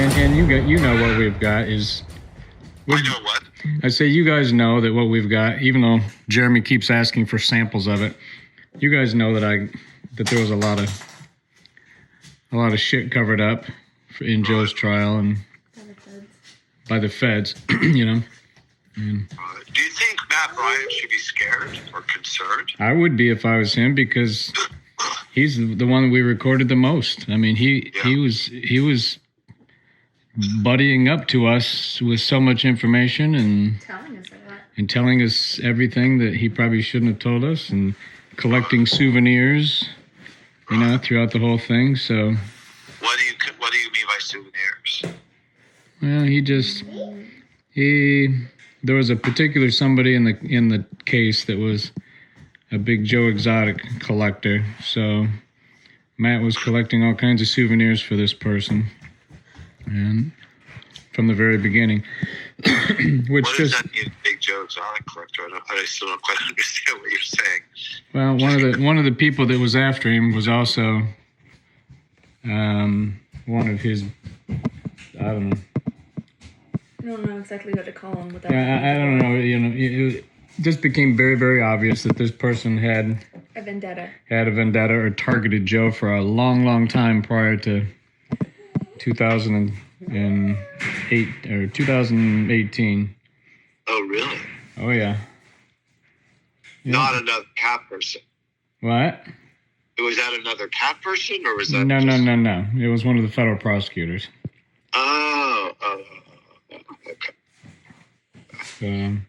And you know what we've got is. I know what. I say you guys know that what we've got, even though Jeremy keeps asking for samples of it, you guys know that there was a lot of shit covered up in Joe's trial and by the feds, you know. And do you think Matt Bryant should be scared or concerned? I would be if I was him, because he's the one that we recorded the most. I mean, he was buddying up to us with so much information and telling us everything that he probably shouldn't have told us, and collecting souvenirs, you know, throughout the whole thing. So what do you mean by souvenirs? Well, there was a particular somebody in the case that was a big Joe Exotic collector. So Matt was collecting all kinds of souvenirs for this person, and from the very beginning. What does that mean, big Joe Exotic collector? I still don't quite understand what you're saying. Well, one of the people that was after him was also one of his, I don't know. I don't know exactly what to call him. I don't know. You know, it just became very, very obvious that this person had a vendetta. Or targeted Joe for a long, long time prior to 2008 or 2018. Oh, really? Oh, yeah. Not another cat person. What? Was that another cat person, or was that? No. It was one of the federal prosecutors. Oh, okay.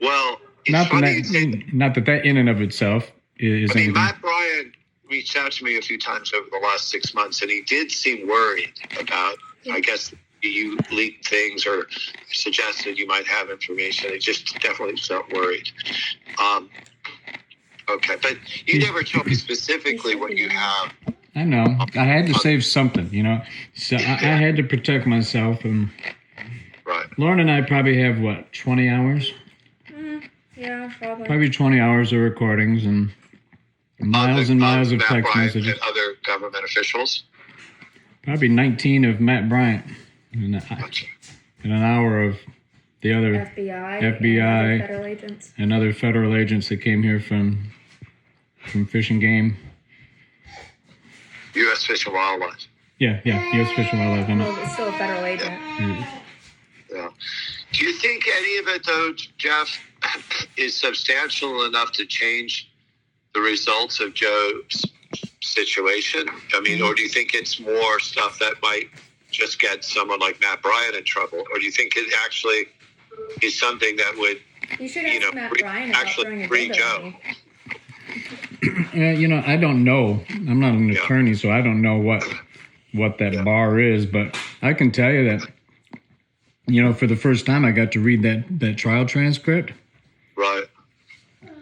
Well, not that in and of itself is. I mean, Matt Bryant reached out to me a few times over the last 6 months, and he did seem worried about, I guess, you leaked things or suggested you might have information. He just definitely felt worried. Okay, but you never told me specifically what you have. I know. I had to save something, you know. So I had to protect myself. And right. Lauren and I probably have, 20 hours? Yeah, probably. Probably 20 hours of recordings and miles and miles of text messages. And other government officials? Probably 19 of Matt Bryant. And an hour of the other FBI and other federal agents that came here from Fish and Game. U.S. Fish and Wildlife. Yeah, U.S. Fish and Wildlife. Well, it's still a federal agent. Yeah. Do you think any of it, though, Jeff, is substantial enough to change the results of Joe's situation? I mean, or do you think it's more stuff that might just get someone like Matt Bryant in trouble? Or do you think it actually is something that would, Matt Bryant actually free Joe? I don't know. I'm not an attorney, so I don't know what that bar is. But I can tell you that, for the first time, I got to read that trial transcript. Right.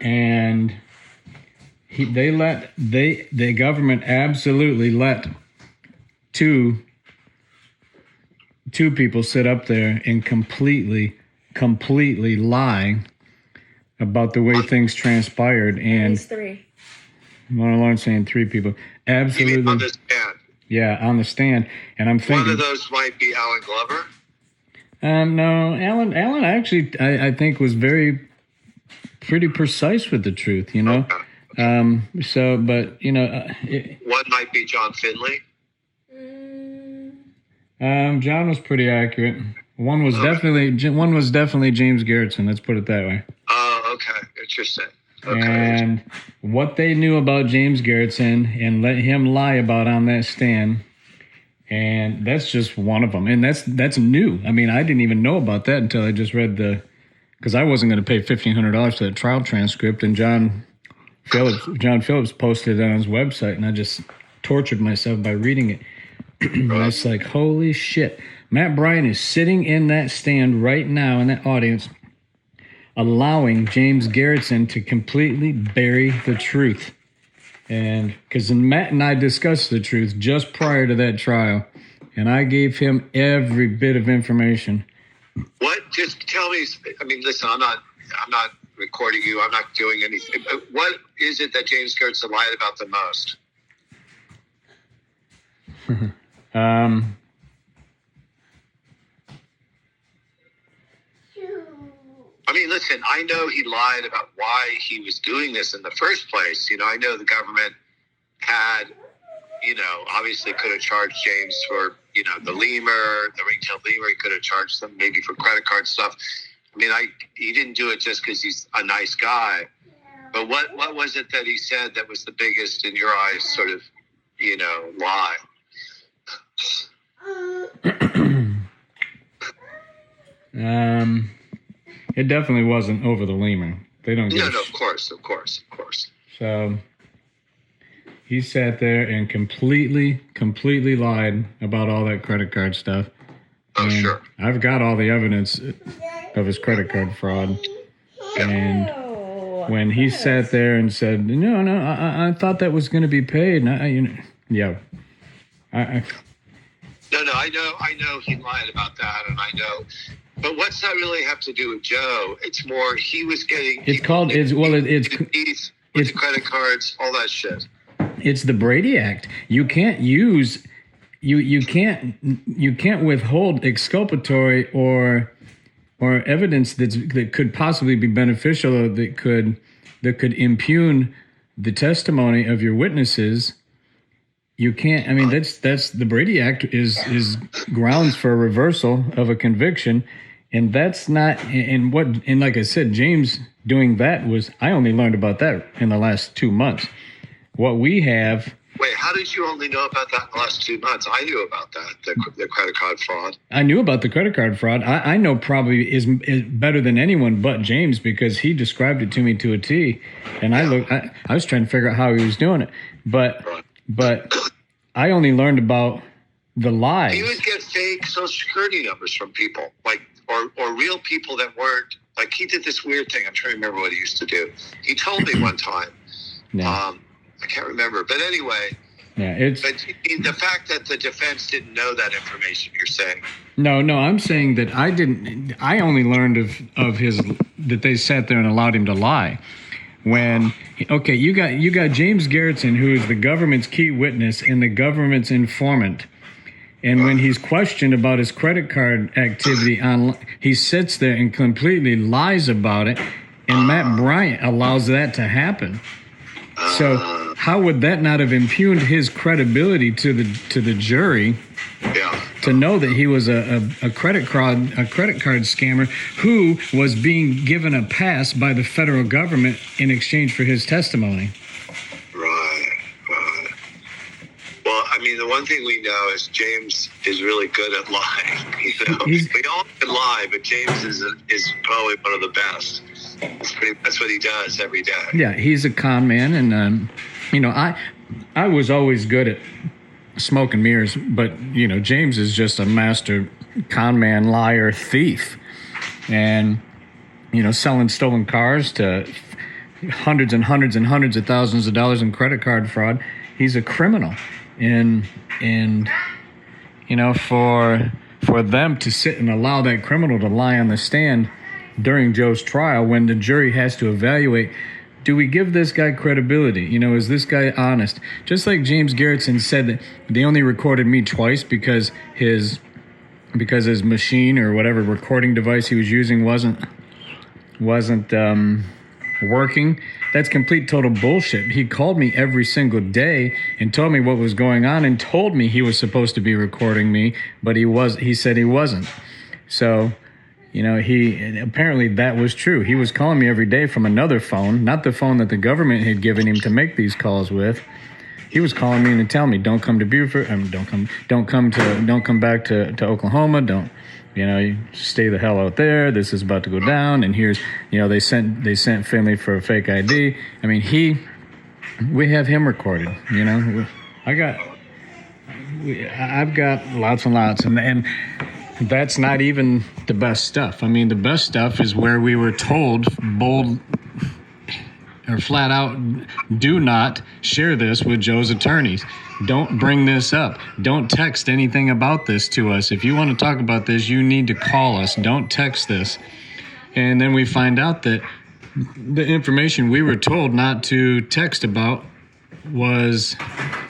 And the government absolutely let two people sit up there and completely lie about the way things transpired. And three. Lauren's saying three people. Absolutely. You mean on the stand? Yeah, on the stand. And I'm thinking, one of those might be Alan Glover. No, Alan actually, I think, was pretty precise with the truth, Okay. One might be John Finley. John was pretty accurate. One was definitely James Garretson. Let's put it that way. Oh, okay, interesting. Okay. And what they knew about James Garretson and let him lie about on that stand, and that's just one of them. And that's new. I mean, I didn't even know about that until I just read because I wasn't going to pay $1,500 for the trial transcript, and John Phillips posted it on his website, and I just tortured myself by reading it. And I was like, holy shit. Matt Bryant is sitting in that stand right now in that audience, allowing James Garretson to completely bury the truth. And because Matt and I discussed the truth just prior to that trial, and I gave him every bit of information. What? Just tell me. I mean, listen, I'm not recording you. I'm not doing anything. But what is it that James Garretson lied about the most? I mean, listen, I know he lied about why he was doing this in the first place. I know the government had, obviously could have charged James for, the lemur, the ringtail lemur. He could have charged them maybe for credit card stuff. I mean, he didn't do it just because he's a nice guy. But what was it that he said that was the biggest, in your eyes, sort of, lie? It definitely wasn't over the lemur. They don't. No, of course. So he sat there and completely lied about all that credit card stuff. Oh, and sure. I've got all the evidence of his credit card fraud. And when he sat there and said, "No, I thought that was going to be paid," No, I know he lied about that, and I know. But what's that really have to do with Joe? It's more he was getting. It's credit cards, all that shit. It's the Brady Act. You can't use you can't withhold exculpatory or evidence that could possibly be beneficial or that could impugn the testimony of your witnesses. You can't. I mean, that's the Brady Act is grounds for a reversal of a conviction, and that's not. And like I said, James doing that I only learned about that in the last 2 months. What we have. Wait, how did you only know about that in the last 2 months? I knew about that, the credit card fraud. I knew about the credit card fraud. I know probably is better than anyone but James because he described it to me to a T, and I was trying to figure out how he was doing it, but I only learned about the lies. He would get fake Social Security numbers from people, like or real people that weren't. Like he did this weird thing. I'm trying to remember what he used to do. He told me one time. Yeah. I can't remember, but anyway. Yeah, But the fact that the defense didn't know that information, you're saying? No, I'm saying that I didn't. I only learned of his that they sat there and allowed him to lie. When you got James Garretson, who is the government's key witness and the government's informant, and when he's questioned about his credit card activity he sits there and completely lies about it, and Matt Bryant allows that to happen. So how would that not have impugned his credibility to the jury? Yeah. To know that he was a credit card scammer who was being given a pass by the federal government in exchange for his testimony. Right. Well, I mean, the one thing we know is James is really good at lying. We all can lie, but James is probably one of the best. That's what he does every day. Yeah, he's a con man, and I was always good at smoke and mirrors, but James is just a master con man, liar, thief, and selling stolen cars to hundreds and hundreds and hundreds of thousands of dollars in credit card fraud. He's a criminal, and for them to sit and allow that criminal to lie on the stand during Joe's trial, when the jury has to evaluate, do we give this guy credibility? Is this guy honest? Just like James Garretson said that they only recorded me twice because his machine or whatever recording device he was using wasn't working. That's complete total bullshit. He called me every single day and told me what was going on and told me he was supposed to be recording me, but he said he wasn't. So apparently that was true. He was calling me every day from another phone, not the phone that the government had given him to make these calls with. He was calling me and telling me, "Don't come to Beaufort. Don't come back to Oklahoma. Don't, you stay the hell out there. This is about to go down." And here's, they sent Finley for a fake ID. I mean, we have him recorded. I've got lots and lots, and that's not even the best stuff. I mean, the best stuff is where we were told bold or flat out, do not share this with Joe's attorneys. Don't bring this up. Don't text anything about this to us. If you want to talk about this, you need to call us. Don't text this. And then we find out that the information we were told not to text about was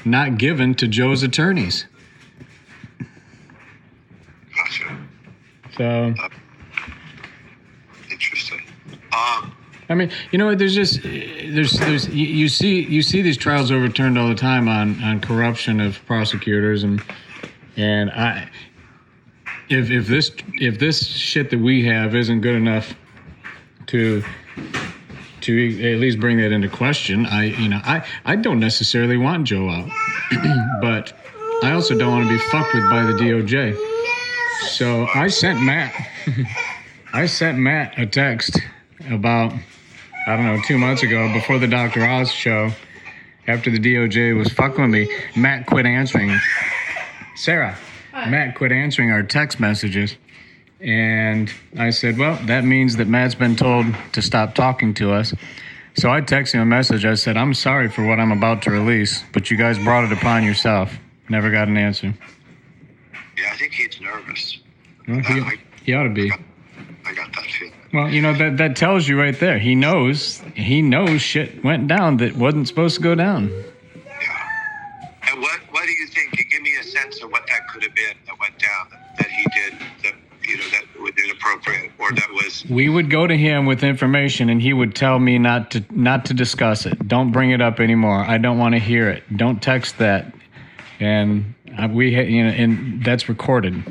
not given to Joe's attorneys. So interesting. I mean, there's just you see these trials overturned all the time on corruption of prosecutors, and if this shit that we have isn't good enough to at least bring that into question, I don't necessarily want Joe out, but I also don't want to be fucked with by the DOJ. So I sent Matt a text about, I don't know, 2 months ago, before the Dr. Oz show, after the DOJ was fucking with me. Matt quit answering. Sarah, Matt quit answering our text messages. And I said, well, that means that Matt's been told to stop talking to us. So I texted him a message. I said, I'm sorry for what I'm about to release, but you guys brought it upon yourself. Never got an answer. Yeah, I think he's nervous. Well, he ought to be. I got that feeling. Well, that tells you right there. He knows shit went down that wasn't supposed to go down. Yeah. And what do you think? You give me a sense of what that could have been that went down, that he did, that was inappropriate, or that was... We would go to him with information, and he would tell me not to discuss it. Don't bring it up anymore. I don't want to hear it. Don't text that. And and that's recorded.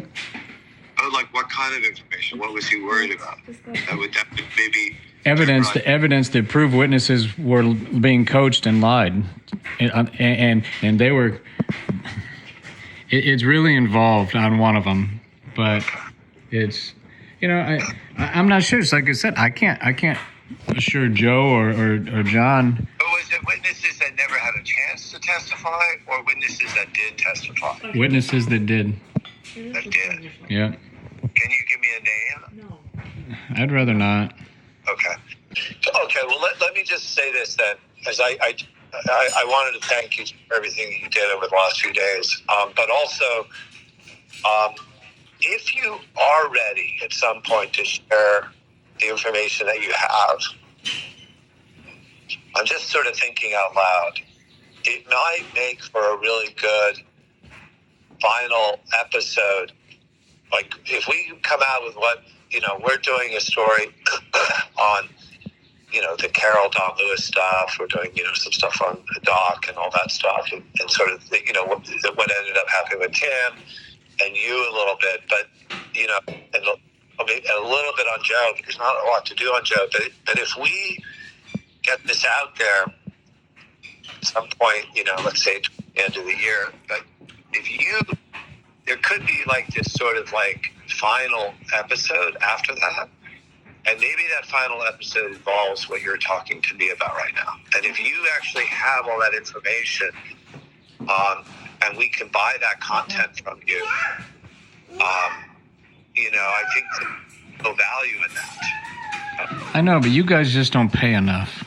Oh, like what kind of information? What was he worried about? That would maybe the evidence that proved witnesses were being coached and lied, and they were. It's really involved on one of them, but it's I'm not sure. It's like I said, I can't assure Joe or John. But was it witnesses that never had a chance to testify, or witnesses that did testify? Witnesses that did. That did. Yeah. Can you give me a name? No. I'd rather not. Okay. Well, let me just say this then, as I wanted to thank you for everything you did over the last few days, but also, if you are ready at some point to share the information that you have, I'm just sort of thinking out loud. It might make for a really good final episode. Like, if we come out with what, we're doing a story on, the Carol Don Lewis stuff. We're doing, some stuff on the doc and all that stuff, and sort of, what ended up happening with Tim and you a little bit, but, and a little bit on Joe, because not a lot to do on Joe. But if we get this out there at some point, let's say at the end of the year, but there could be like this sort of like final episode after that. And maybe that final episode involves what you're talking to me about right now. And if you actually have all that information, and we can buy that content from you, I think there's no value in that. I know, but you guys just don't pay enough.